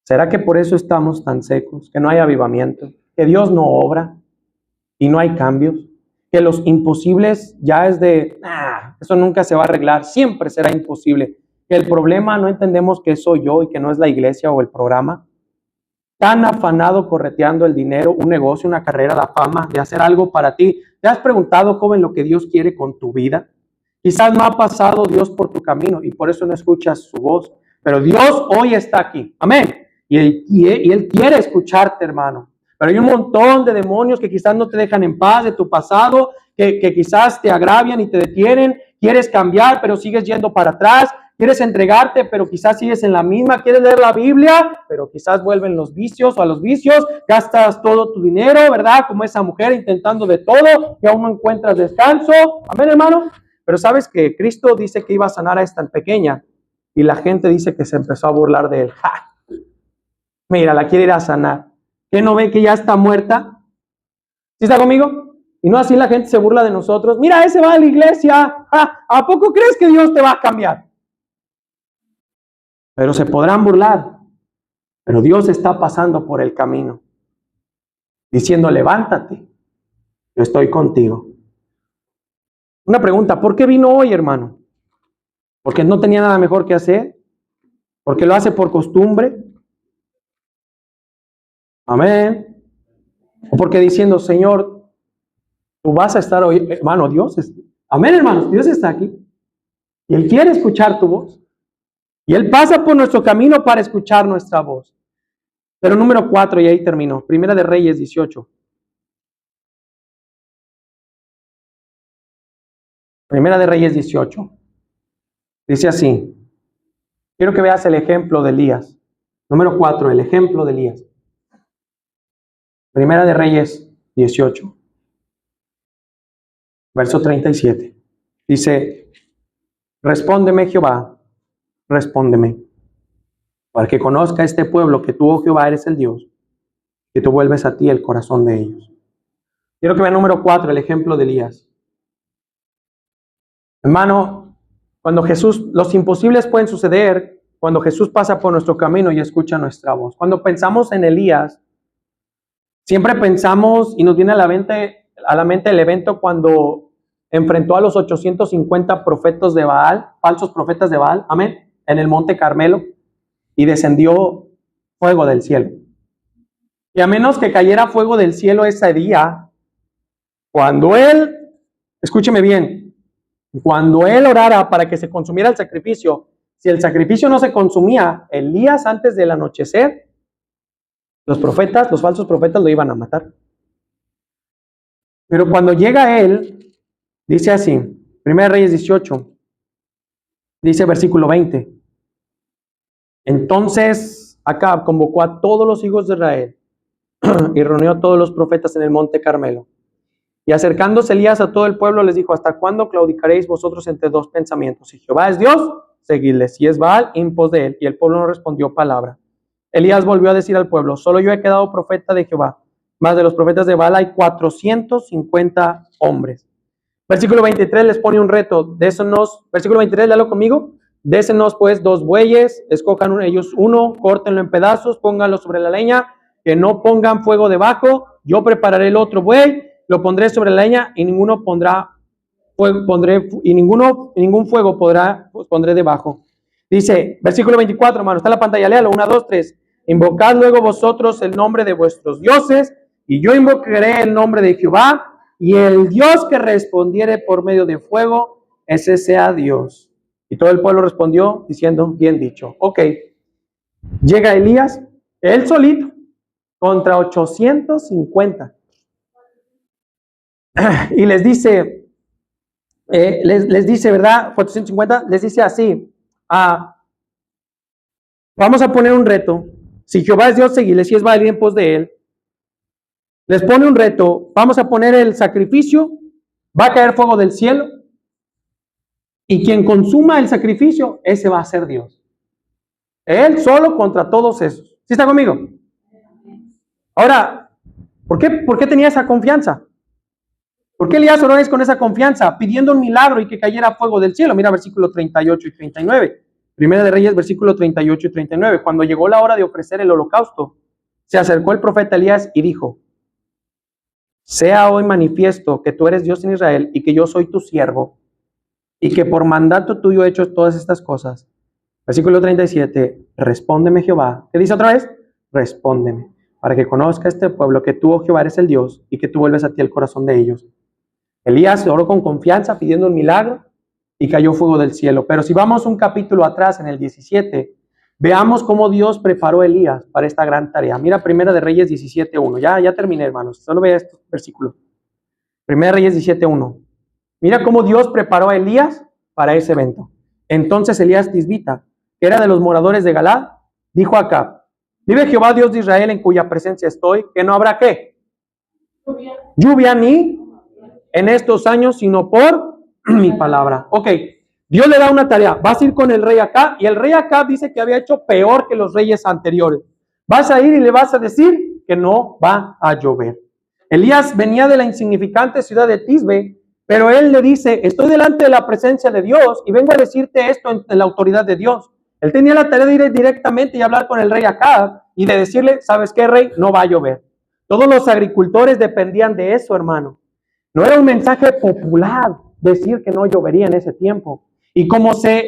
¿Será que por eso estamos tan secos? Que no hay avivamiento, que Dios no obra y no hay cambios, que los imposibles ya es de, eso nunca se va a arreglar, siempre será imposible. Que el problema no entendemos que soy yo y que no es la iglesia o el programa. Tan afanado correteando el dinero, un negocio, una carrera, la fama, de hacer algo para ti. ¿Te has preguntado, joven, lo que Dios quiere con tu vida? Quizás no ha pasado Dios por tu camino y por eso no escuchas su voz. Pero Dios hoy está aquí. Amén. Y Él quiere escucharte, hermano. Pero hay un montón de demonios que quizás no te dejan en paz de tu pasado, que quizás te agravian y te detienen. Quieres cambiar, pero sigues yendo para atrás. Quieres entregarte, pero quizás sigues en la misma. Quieres leer la Biblia, pero quizás vuelven los vicios o a los vicios. Gastas todo tu dinero, ¿verdad? Como esa mujer intentando de todo y aún no encuentras descanso. Amén, hermano. Pero sabes que Cristo dice que iba a sanar a esta pequeña y la gente dice que se empezó a burlar de él. ¡Ja! Mira, la quiere ir a sanar. ¿Qué no ve que ya está muerta? ¿Sí está conmigo? Y no así la gente se burla de nosotros. Mira, ese va a la iglesia. ¡Ja! ¿A poco crees que Dios te va a cambiar? Pero se podrán burlar. Pero Dios está pasando por el camino, diciendo, levántate, yo estoy contigo. Una pregunta, ¿por qué vino hoy, hermano? ¿Porque no tenía nada mejor que hacer? ¿Porque lo hace por costumbre? Amén. ¿O porque diciendo, Señor, tú vas a estar hoy? Hermano, amén, hermanos, Dios está aquí. Y Él quiere escuchar tu voz. Y Él pasa por nuestro camino para escuchar nuestra voz. Pero número 4, y ahí terminó. Primera de Reyes 18. Primera de Reyes 18. Dice así. Quiero que veas el ejemplo de Elías. Número 4, el ejemplo de Elías. Primera de Reyes 18. Verso 37. Dice, respóndeme Jehová, respóndeme, para que conozca este pueblo que tú, oh Jehová, eres el Dios, que tú vuelves a ti el corazón de ellos. Quiero que vean número 4, el ejemplo de Elías. Hermano, cuando los imposibles pueden suceder cuando Jesús pasa por nuestro camino y escucha nuestra voz. Cuando pensamos en Elías, siempre pensamos y nos viene a la mente el evento cuando enfrentó a los 850 profetas de Baal, falsos profetas de Baal, amén, en el monte Carmelo, y descendió fuego del cielo. Y a menos que cayera fuego del cielo ese día, cuando él, escúcheme bien, cuando él orara para que se consumiera el sacrificio, si el sacrificio no se consumía, Elías antes del anochecer, los falsos profetas lo iban a matar. Pero cuando llega él, dice así, 1 Reyes 18, dice versículo 20. Entonces Acab convocó a todos los hijos de Israel y reunió a todos los profetas en el monte Carmelo. Y acercándose Elías a todo el pueblo les dijo, ¿hasta cuándo claudicaréis vosotros entre dos pensamientos? Si Jehová es Dios, seguidle. Si es Baal, en pos de él. Y el pueblo no respondió palabra. Elías volvió a decir al pueblo, solo yo he quedado profeta de Jehová, más de los profetas de Baal hay 450 hombres. Versículo 23 les pone un reto, versículo 23, léalo conmigo, désenos pues 2 bueyes, escojan ellos uno, córtenlo en pedazos, pónganlo sobre la leña, que no pongan fuego debajo, yo prepararé el otro buey, lo pondré sobre la leña y ningún fuego pondré debajo. Dice, versículo 24, hermano, está en la pantalla, léalo, 1, 2, 3. Invocad luego vosotros el nombre de vuestros dioses, y yo invocaré el nombre de Jehová, y el Dios que respondiere por medio de fuego, ese sea Dios. Y todo el pueblo respondió diciendo, bien dicho. Ok, llega Elías, él solito, contra 850. y les dice, les dice, ¿verdad? 450, les dice así, vamos a poner un reto. Si Jehová es Dios, seguidle, si es valiente en pos de él. Les pone un reto, vamos a poner el sacrificio, va a caer fuego del cielo, y quien consuma el sacrificio, ese va a ser Dios. Él solo contra todos esos. ¿Sí está conmigo? Ahora, ¿por qué tenía esa confianza? ¿Por qué Elías oró con esa confianza? Pidiendo un milagro y que cayera fuego del cielo. Mira versículo 38 y 39. Primera de Reyes, versículo 38 y 39. Cuando llegó la hora de ofrecer el holocausto, se acercó el profeta Elías y dijo, sea hoy manifiesto que tú eres Dios en Israel y que yo soy tu siervo y que por mandato tuyo he hecho todas estas cosas. Versículo 37, respóndeme Jehová. ¿Qué dice otra vez? Respóndeme, para que conozca este pueblo que tú, oh Jehová, eres el Dios y que tú vuelves a ti el corazón de ellos. Elías oró con confianza pidiendo un milagro y cayó fuego del cielo. Pero si vamos un capítulo atrás, en el 17, veamos cómo Dios preparó a Elías para esta gran tarea. Mira Primera de Reyes 17.1. Ya terminé, hermanos. Solo vea estos versículos. Primera de Reyes 17.1. Mira cómo Dios preparó a Elías para ese evento. Entonces Elías Tisbita, que era de los moradores de Galad, dijo a Acab, vive Jehová Dios de Israel en cuya presencia estoy, que no habrá ¿qué? Lluvia ni en estos años, sino por mi palabra. Ok, Dios le da una tarea. Vas a ir con el rey Acab, y el rey Acab dice que había hecho peor que los reyes anteriores. Vas a ir y le vas a decir que no va a llover. Elías venía de la insignificante ciudad de Tisbe, pero él le dice, estoy delante de la presencia de Dios y vengo a decirte esto en la autoridad de Dios. Él tenía la tarea de ir directamente y hablar con el rey Acab y de decirle, ¿sabes qué, rey? No va a llover. Todos los agricultores dependían de eso, hermano. No era un mensaje popular decir que no llovería en ese tiempo. Y como se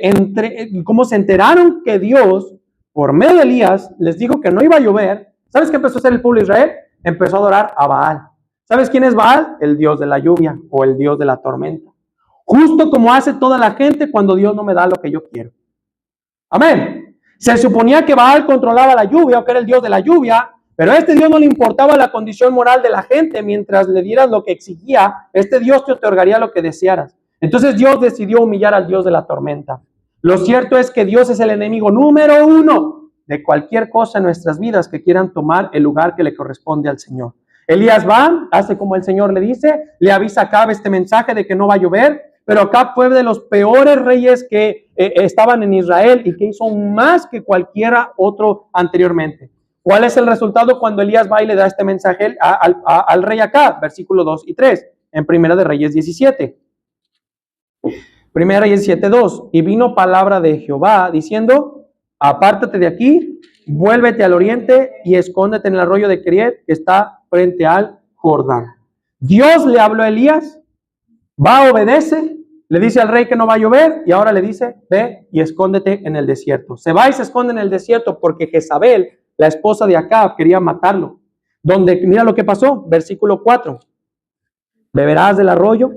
enteraron que Dios, por medio de Elías, les dijo que no iba a llover, ¿sabes qué empezó a hacer el pueblo de Israel? Empezó a adorar a Baal. ¿Sabes quién es Baal? El dios de la lluvia o el dios de la tormenta. Justo como hace toda la gente cuando Dios no me da lo que yo quiero. Amén. Se suponía que Baal controlaba la lluvia o que era el dios de la lluvia, pero a este Dios no le importaba la condición moral de la gente. Mientras le dieras lo que exigía, este Dios te otorgaría lo que desearas. Entonces Dios decidió humillar al dios de la tormenta. Lo cierto es que Dios es el enemigo número 1 de cualquier cosa en nuestras vidas que quieran tomar el lugar que le corresponde al Señor. Elías va, hace como el Señor le dice, le avisa a Acab este mensaje de que no va a llover, pero Acab fue de los peores reyes que estaban en Israel y que hizo más que cualquiera otro anteriormente. ¿Cuál es el resultado cuando Elías va y le da este mensaje al rey Acab? Versículo 2 y 3, en Primera de Reyes 17. Primera de Reyes 17:2. Y vino palabra de Jehová diciendo, apártate de aquí, vuélvete al oriente y escóndete en el arroyo de Keriet, que está frente al Jordán. Dios le habló a Elías, va, obedece, le dice al rey que no va a llover y ahora le dice, ve y escóndete en el desierto. Se va y se esconde en el desierto porque Jezabel, la esposa de Acab, quería matarlo. Mira lo que pasó, versículo 4. Beberás del arroyo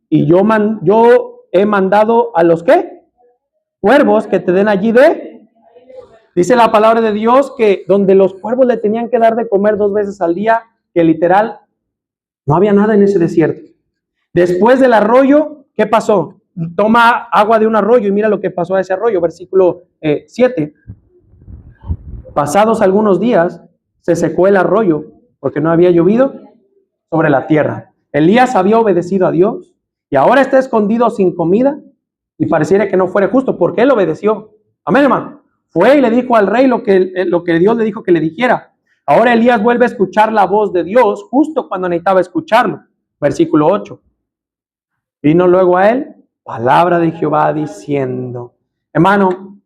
y yo he mandado a los ¿qué? Cuervos que te den allí Dice la palabra de Dios que donde los cuervos le tenían que dar de comer 2 veces al día, que literal no había nada en ese desierto. Después del arroyo, ¿qué pasó? Toma agua de un arroyo y mira lo que pasó a ese arroyo, versículo 7. Pasados algunos días, se secó el arroyo porque no había llovido sobre la tierra. Elías había obedecido a Dios y ahora está escondido sin comida y pareciera que no fuera justo porque él obedeció. Amén, hermano. Fue y le dijo al rey lo que Dios le dijo que le dijera. Ahora Elías vuelve a escuchar la voz de Dios justo cuando necesitaba escucharlo. Versículo 8. Vino luego a él palabra de Jehová diciendo, hermano,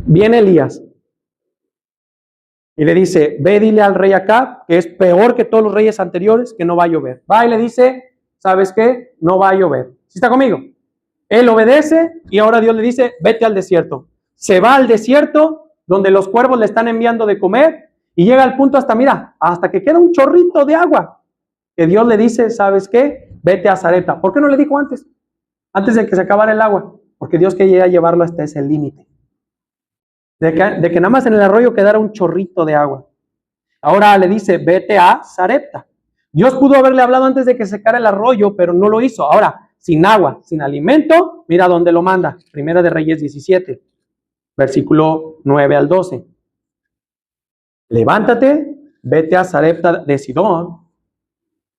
viene Elías y le dice, ve dile al rey Acab, que es peor que todos los reyes anteriores, que no va a llover. Va y le dice, ¿sabes qué? No va a llover. ¿Sí está conmigo? Él obedece y ahora Dios le dice, vete al desierto. Se va al desierto donde los cuervos le están enviando de comer y llega al punto hasta que queda un chorrito de agua. Que Dios le dice, ¿sabes qué? Vete a Sarepta. ¿Por qué no le dijo antes? Antes de que se acabara el agua. Porque Dios quería llevarlo hasta ese límite. De que nada más en el arroyo quedara un chorrito de agua. Ahora le dice, vete a Sarepta. Dios pudo haberle hablado antes de que secara el arroyo, pero no lo hizo. Ahora, sin agua, sin alimento, mira dónde lo manda. Primera de Reyes 17, versículo 9 al 12. Levántate, vete a Sarepta de Sidón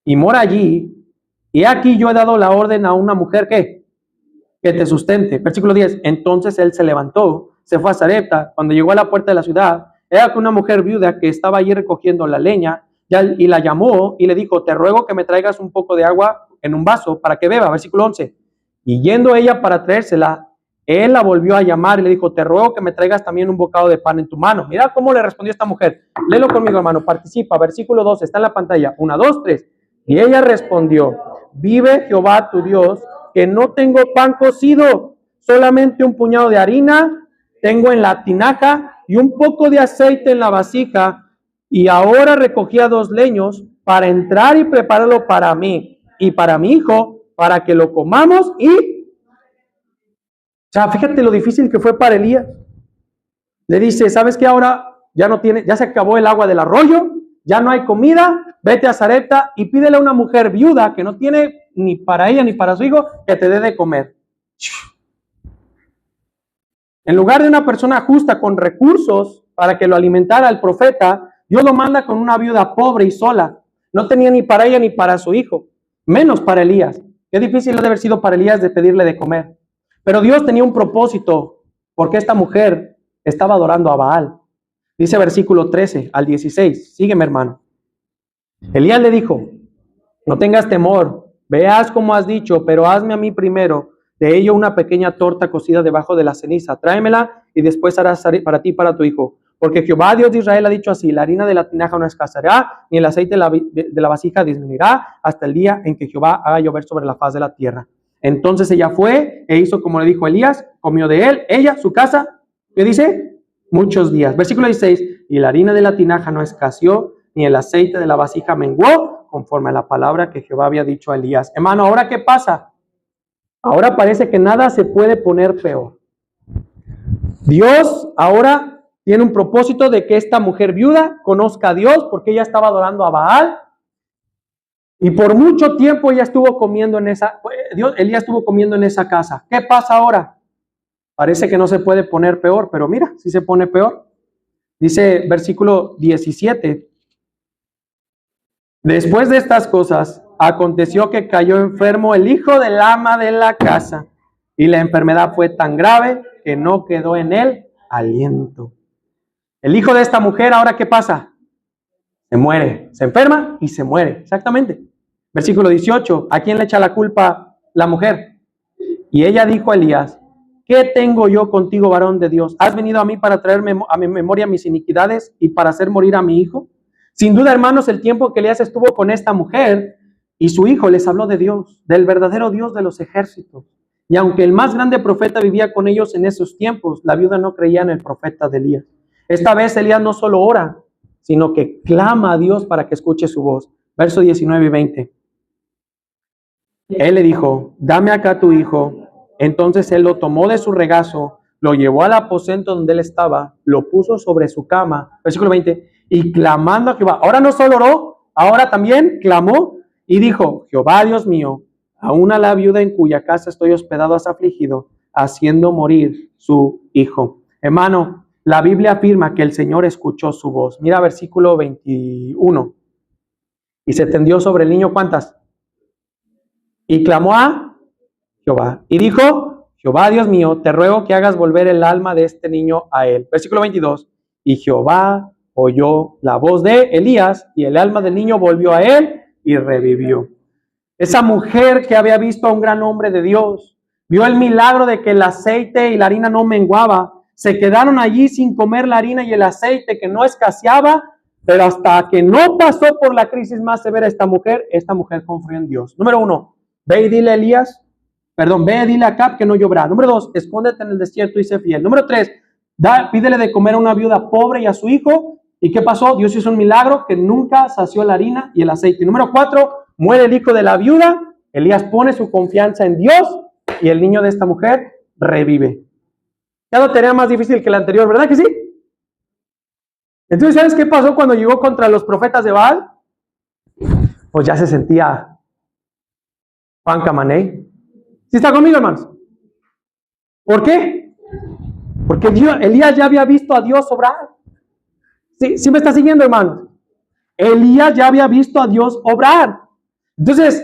y mora allí. Y aquí yo he dado la orden a una mujer que te sustente. Versículo 10. Entonces él se levantó, se fue a Sarepta. Cuando llegó a la puerta de la ciudad, era con una mujer viuda que estaba allí recogiendo la leña y la llamó y le dijo, te ruego que me traigas un poco de agua en un vaso para que beba. Versículo 11. Y yendo ella para traérsela, él la volvió a llamar y le dijo, te ruego que me traigas también un bocado de pan en tu mano. Mira cómo le respondió esta mujer. Léelo conmigo, hermano, participa. Versículo 12, está en la pantalla. 1, 2, 3. Y ella respondió, vive Jehová tu Dios, que no tengo pan cocido, solamente un puñado de harina tengo en la tinaja y un poco de aceite en la vasija, y ahora recogía 2 leños para entrar y prepararlo para mí y para mi hijo, para que lo comamos. Y, o sea, fíjate lo difícil que fue para Elías. Le dice, ¿sabes qué? Ahora ya se acabó el agua del arroyo, ya no hay comida, vete a Sarepta y pídele a una mujer viuda que no tiene ni para ella ni para su hijo que te dé de comer. En lugar de una persona justa con recursos para que lo alimentara el profeta, Dios lo manda con una viuda pobre y sola. No tenía ni para ella ni para su hijo, menos para Elías. Qué difícil debe haber sido para Elías de pedirle de comer. Pero Dios tenía un propósito, porque esta mujer estaba adorando a Baal. Dice versículo 13 al 16. Sígueme, hermano. Elías le dijo, no tengas temor, veas como has dicho, pero hazme a mí primero de ello una pequeña torta cocida debajo de la ceniza. Tráemela y después harás para ti y para tu hijo. Porque Jehová, Dios de Israel, ha dicho así, la harina de la tinaja no escaseará, ni el aceite de la vasija disminuirá, hasta el día en que Jehová haga llover sobre la faz de la tierra. Entonces ella fue e hizo como le dijo Elías, comió de él, ella, su casa, ¿qué dice? Muchos días. Versículo 16, y la harina de la tinaja no escaseó, ni el aceite de la vasija menguó, conforme a la palabra que Jehová había dicho a Elías. Hermano, ¿ahora qué pasa? Ahora parece que nada se puede poner peor. Dios ahora tiene un propósito de que esta mujer viuda conozca a Dios, porque ella estaba adorando a Baal. Y por mucho tiempo Elías estuvo comiendo en esa casa. ¿Qué pasa ahora? Parece que no se puede poner peor, pero mira, sí se pone peor. Dice versículo 17. Después de estas cosas, aconteció que cayó enfermo el hijo del ama de la casa, y la enfermedad fue tan grave que no quedó en él aliento. El hijo de esta mujer, ¿ahora qué pasa? Se muere, se enferma y se muere, exactamente. Versículo 18, ¿a quién le echa la culpa la mujer? Y ella dijo a Elías, ¿qué tengo yo contigo, varón de Dios? ¿Has venido a mí para traerme a mi memoria mis iniquidades y para hacer morir a mi hijo? Sin duda, hermanos, el tiempo que Elías estuvo con esta mujer y su hijo les habló de Dios, del verdadero Dios de los ejércitos. Y aunque el más grande profeta vivía con ellos en esos tiempos, la viuda no creía en el profeta de Elías. Esta vez Elías no solo ora, sino que clama a Dios para que escuche su voz. Verso 19 y 20. Él le dijo, dame acá tu hijo. Entonces él lo tomó de su regazo, lo llevó al aposento donde él estaba, lo puso sobre su cama. Versículo 20. Y clamando a Jehová. Ahora no solo oró, ahora también clamó y dijo, Jehová Dios mío, aún a la viuda en cuya casa estoy hospedado has afligido, haciendo morir su hijo. Hermano, la Biblia afirma que el Señor escuchó su voz. Mira versículo 21. Y se tendió sobre el niño, ¿cuántas? Y clamó a Jehová. Y dijo, Jehová Dios mío, te ruego que hagas volver el alma de este niño a él. Versículo 22. Y Jehová oyó la voz de Elías y el alma del niño volvió a él y revivió. Esa mujer que había visto a un gran hombre de Dios, vio el milagro de que el aceite y la harina no menguaba. Se quedaron allí sin comer la harina y el aceite que no escaseaba, pero hasta que no pasó por la crisis más severa esta mujer confió en Dios. Número 1, ve y dile a ve y dile a Acab que no lloverá. Número 2, escóndete en el desierto y sé fiel. Número 3, pídele de comer a una viuda pobre y a su hijo. ¿Y qué pasó? Dios hizo un milagro que nunca sació la harina y el aceite. Número 4, muere el hijo de la viuda. Elías pone su confianza en Dios y el niño de esta mujer revive. Ya no tenía más difícil que el anterior, ¿verdad que sí? Entonces, ¿sabes qué pasó cuando llegó contra los profetas de Baal? pues ya se sentía Juan Camané. ¿Sí está conmigo, hermanos? ¿Por qué? Porque Elías ya había visto a Dios obrar. ¿Sí me está siguiendo, hermanos? Elías ya había visto a Dios obrar. Entonces,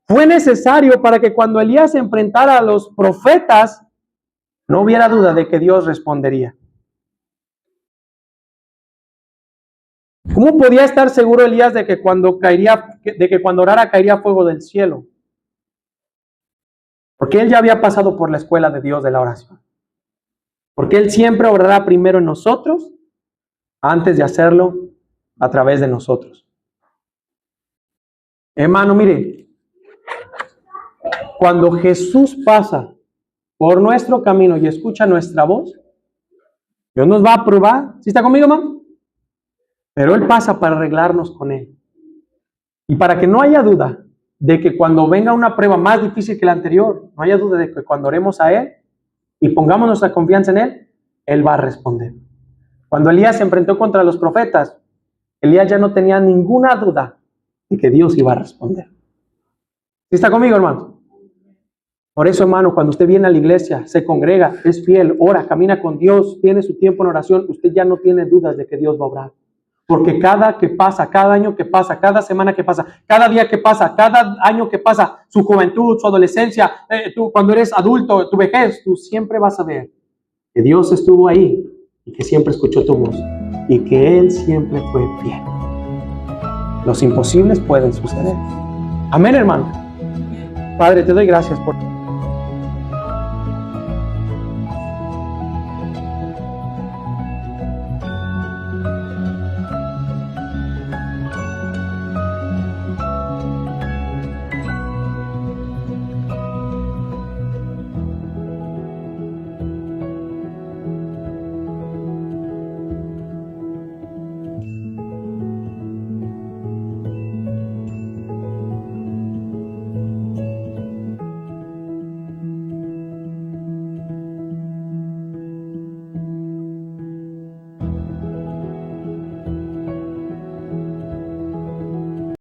fue necesario para que cuando Elías se enfrentara a los profetas, no hubiera duda de que Dios respondería. ¿Cómo podía estar seguro Elías de que cuando orara caería fuego del cielo? Porque él ya había pasado por la escuela de Dios de la oración. Porque él siempre obrará primero en nosotros antes de hacerlo a través de nosotros. Hermano, mire, cuando Jesús pasa por nuestro camino y escucha nuestra voz, Dios nos va a probar. ¿Sí está conmigo, hermano? Pero Él pasa para arreglarnos con Él. Y para que no haya duda de que cuando venga una prueba más difícil que la anterior, no haya duda de que cuando oremos a Él y pongamos nuestra confianza en Él, Él va a responder. Cuando Elías se enfrentó contra los profetas, Elías ya no tenía ninguna duda de que Dios iba a responder. ¿Sí está conmigo, hermano? Por eso, hermano, cuando usted viene a la iglesia, se congrega, es fiel, ora, camina con Dios, tiene su tiempo en oración, usted ya no tiene dudas de que Dios va a obrar. Porque cada que pasa, cada año que pasa, cada semana que pasa, cada día que pasa, cada año que pasa, su juventud, su adolescencia, tú cuando eres adulto, tu vejez, tú siempre vas a ver que Dios estuvo ahí y que siempre escuchó tu voz y que Él siempre fue fiel. Los imposibles pueden suceder. Amén, hermano. Padre, te doy gracias por